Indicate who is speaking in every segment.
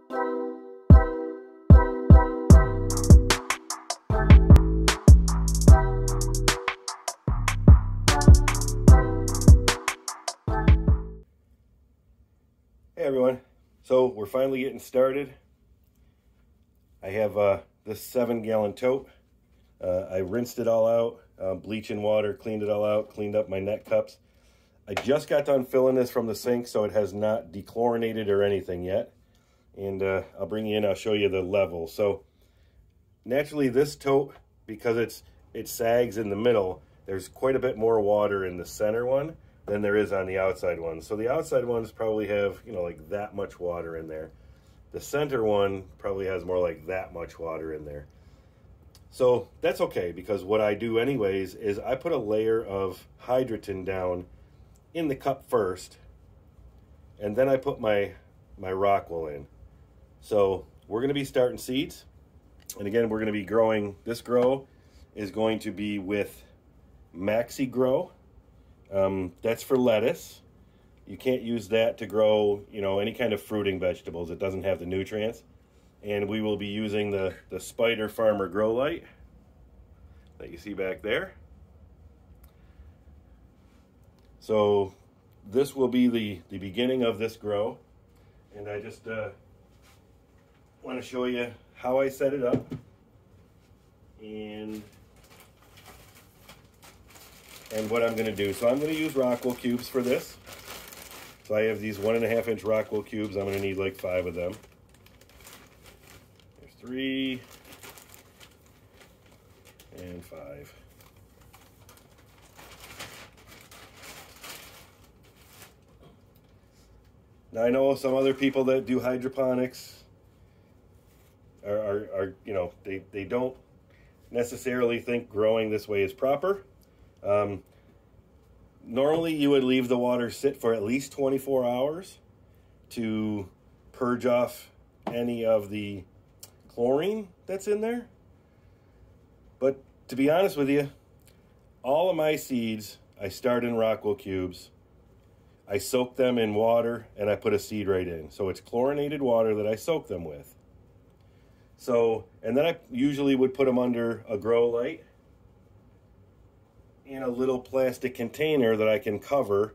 Speaker 1: Hey everyone, so we're finally getting started. I have this 7-gallon tote. I rinsed it all out, bleach and water, cleaned it all out, cleaned up my net cups. I just got done filling this from the sink, so it has not dechlorinated or anything yet. And I'll bring you in, I'll show you the level. So naturally this tote, because it sags in the middle, there's quite a bit more water in the center one than there is on the outside one. So the outside ones probably have, you know, like that much water in there. The center one probably has more like that much water in there. So that's okay, because what I do anyways is I put a layer of Hydroton down in the cup first, and then I put my Rockwool in. So we're gonna be starting seeds. And again, we're gonna be growing, this grow is going to be with Maxi Grow. That's for lettuce. You can't use that to grow, you know, any kind of fruiting vegetables. It doesn't have the nutrients. And we will be using the Spider Farmer Grow Light that you see back there. So this will be the beginning of this grow. And I just want to show you how I set it up. And what I'm going to do. So I'm going to use Rockwool cubes for this. So I have these 1.5-inch Rockwool cubes. I'm going to need like 5 of them. There's 3 and 5. Now I know some other people that do hydroponics are you know, they don't necessarily think growing this way is proper. Normally you would leave the water sit for at least 24 hours to purge off any of the chlorine that's in there. But to be honest with you, all of my seeds, I start in Rockwool cubes. I soak them in water and I put a seed right in. So it's chlorinated water that I soak them with. So, and then I usually would put them under a grow light in a little plastic container that I can cover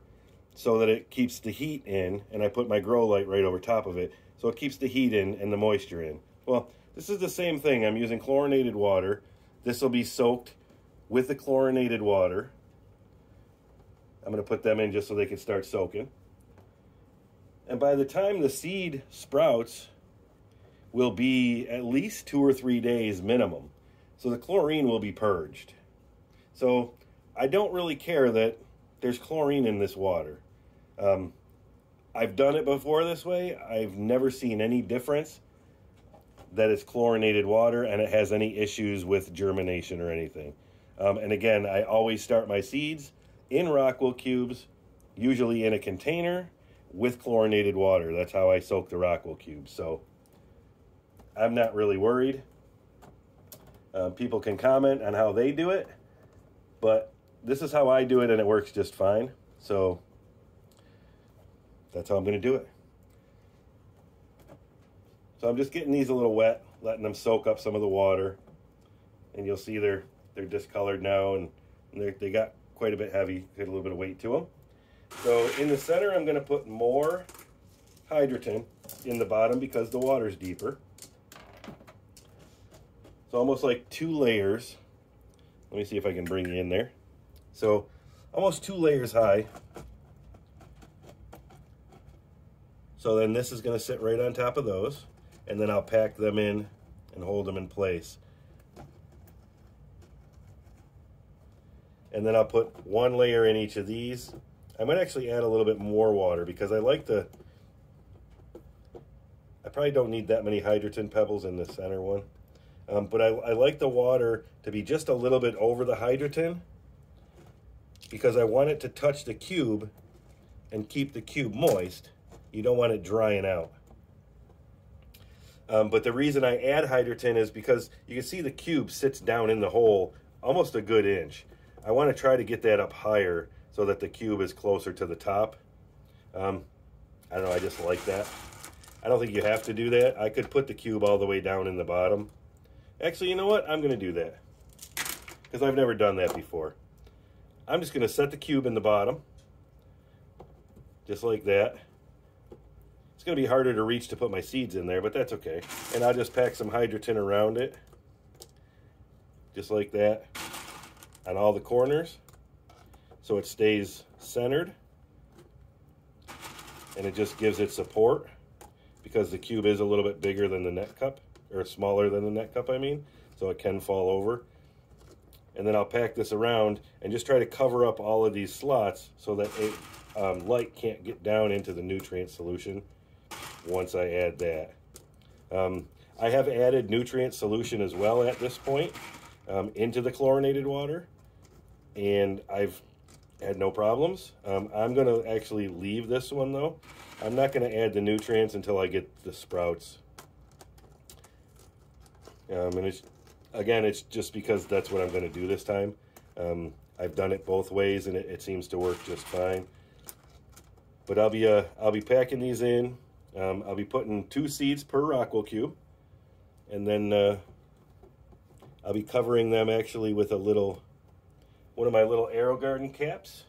Speaker 1: so that it keeps the heat in, and I put my grow light right over top of it so it keeps the heat in and the moisture in. Well, this is the same thing. I'm using chlorinated water. This will be soaked with the chlorinated water. I'm going to put them in just so they can start soaking. And by the time the seed sprouts will be at least 2 or 3 days minimum. So the chlorine will be purged. So I don't really care that there's chlorine in this water. I've done it before this way. I've never seen any difference that it's chlorinated water and it has any issues with germination or anything. And again, I always start my seeds in Rockwool cubes, usually in a container with chlorinated water. That's how I soak the Rockwool cubes. So I'm not really worried. People can comment on how they do it, but this is how I do it, and it works just fine. So that's how I'm going to do it. So I'm just getting these a little wet, letting them soak up some of the water. And you'll see they're discolored now, and they got quite a bit heavy, got a little bit of weight to them. So in the center, I'm going to put more Hydroton in the bottom because the water's deeper. So almost like 2 layers. Let me see if I can bring you in there. So almost 2 layers high. So then this is going to sit right on top of those, and then I'll pack them in and hold them in place. And then I'll put 1 layer in each of these. I might actually add a little bit more water because I probably don't need that many Hydroton pebbles in the center one. But I like the water to be just a little bit over the Hydroton because I want it to touch the cube and keep the cube moist. You don't want it drying out. But the reason I add Hydroton is because you can see the cube sits down in the hole almost a good inch. I want to try to get that up higher so that the cube is closer to the top. I don't know, I just like that. I don't think you have to do that. I could put the cube all the way down in the bottom. Actually, you know what? I'm going to do that because I've never done that before. I'm just going to set the cube in the bottom, just like that. It's going to be harder to reach to put my seeds in there, but that's okay. And I'll just pack some Hydroton around it, just like that, on all the corners, so it stays centered. And it just gives it support, because the cube is a little bit bigger than the net cup, or smaller than the net cup, I mean, so it can fall over. And then I'll pack this around and just try to cover up all of these slots so that light can't get down into the nutrient solution once I add that. I have added nutrient solution as well at this point into the chlorinated water, and I've had no problems. I'm going to actually leave this one though. I'm not going to add the nutrients until I get the sprouts. And it's just because that's what I'm going to do this time. I've done it both ways, and it seems to work just fine. But I'll be packing these in. I'll be putting 2 seeds per Rockwell cube, and then I'll be covering them actually with one of my little AeroGarden caps,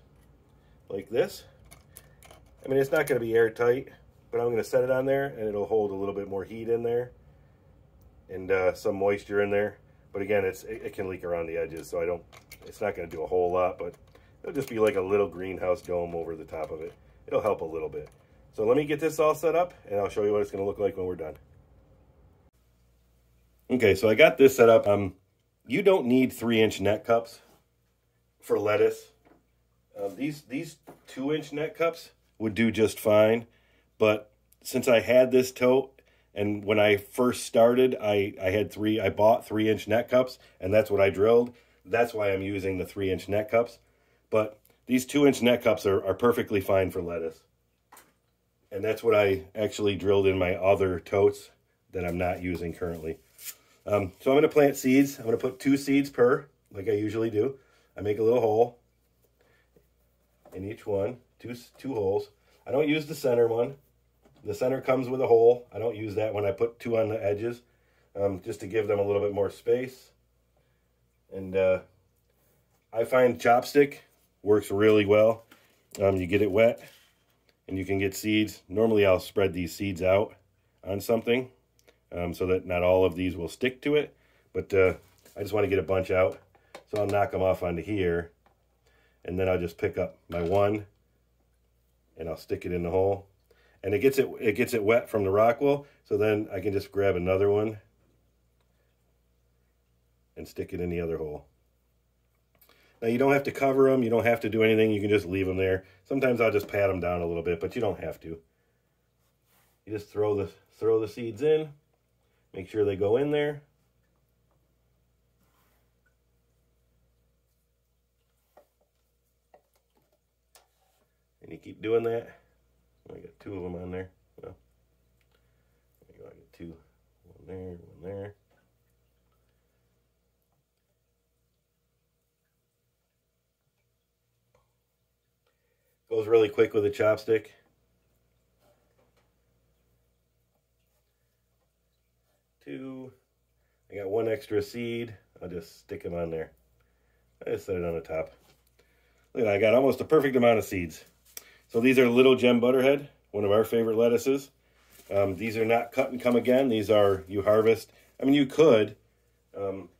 Speaker 1: like this. I mean, it's not going to be airtight, but I'm going to set it on there, and it'll hold a little bit more heat in there, and some moisture in there. But again, it can leak around the edges, so it's not going to do a whole lot, but it'll just be like a little greenhouse dome over the top of it. It'll help a little bit. So let me get this all set up, and I'll show you what it's going to look like when we're done. Okay, so I got this set up. You don't need 3-inch net cups for lettuce. These 2-inch net cups would do just fine, but since I had this tote, and when I first started, I bought 3-inch net cups, and that's what I drilled. That's why I'm using the 3-inch net cups. But these 2-inch net cups are perfectly fine for lettuce. And that's what I actually drilled in my other totes that I'm not using currently. So I'm going to plant seeds. I'm going to put 2 seeds per, like I usually do. I make a little hole in each one, two holes. I don't use the center one. The center comes with a hole. I don't use that when I put 2 on the edges, just to give them a little bit more space. And I find chopstick works really well. You get it wet, and you can get seeds. Normally I'll spread these seeds out on something so that not all of these will stick to it, but I just want to get a bunch out. So I'll knock them off onto here, and then I'll just pick up my one, and I'll stick it in the hole. And it gets it wet from the Rockwell, so then I can just grab another one and stick it in the other hole. Now, you don't have to cover them. You don't have to do anything. You can just leave them there. Sometimes I'll just pat them down a little bit, but you don't have to. You just throw the seeds in. Make sure they go in there. And you keep doing that. I got 2 of them on there. Well, there you go. I got 2. One there, one there. Goes really quick with a chopstick. Two. I got 1 extra seed. I'll just stick them on there. I just set it on the top. Look at that, I got almost a perfect amount of seeds. So these are Little Gem Butterhead, one of our favorite lettuces. These are not cut and come again. These are, you harvest. I mean, you could,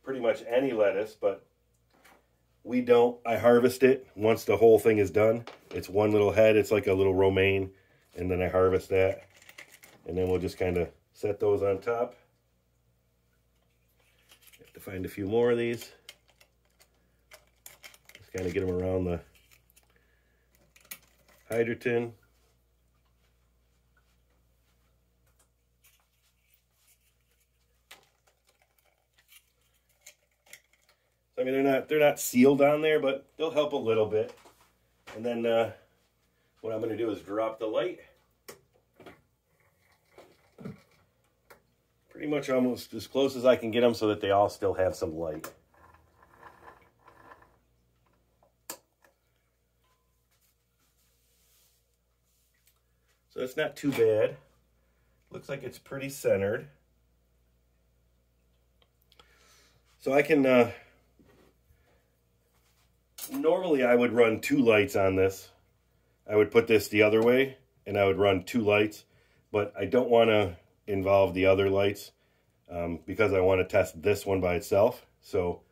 Speaker 1: pretty much any lettuce, but we don't. I harvest it once the whole thing is done. It's one little head. It's like a little romaine, and then I harvest that. And then we'll just kind of set those on top. Have to find a few more of these. Just kind of get them around the Hydroton. I mean, they're not sealed on there, but they'll help a little bit. And then what I'm going to do is drop the light. Pretty much almost as close as I can get them so that they all still have some light. So it's not too bad. Looks like it's pretty centered. So I can, normally I would run 2 lights on this. I would put this the other way and I would run 2 lights, but I don't want to involve the other lights because I want to test this one by itself. So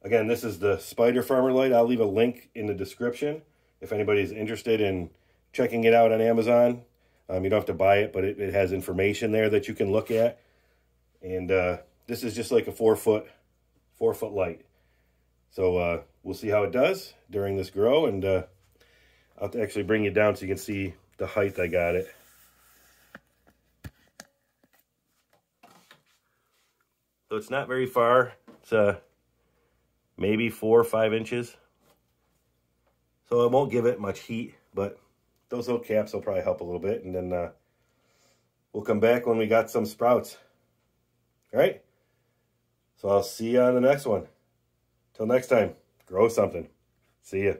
Speaker 1: again, this is the Spider Farmer light. I'll leave a link in the description if anybody's interested in checking it out on Amazon. You don't have to buy it, but it has information there that you can look at. And this is just like a 4-foot light. So we'll see how it does during this grow, and I'll have to actually bring it down so you can see the height I got it. So it's not very far. It's maybe 4 or 5 inches. So it won't give it much heat, but those little caps will probably help a little bit, and then we'll come back when we got some sprouts. All right? So I'll see you on the next one. Till next time, grow something. See ya.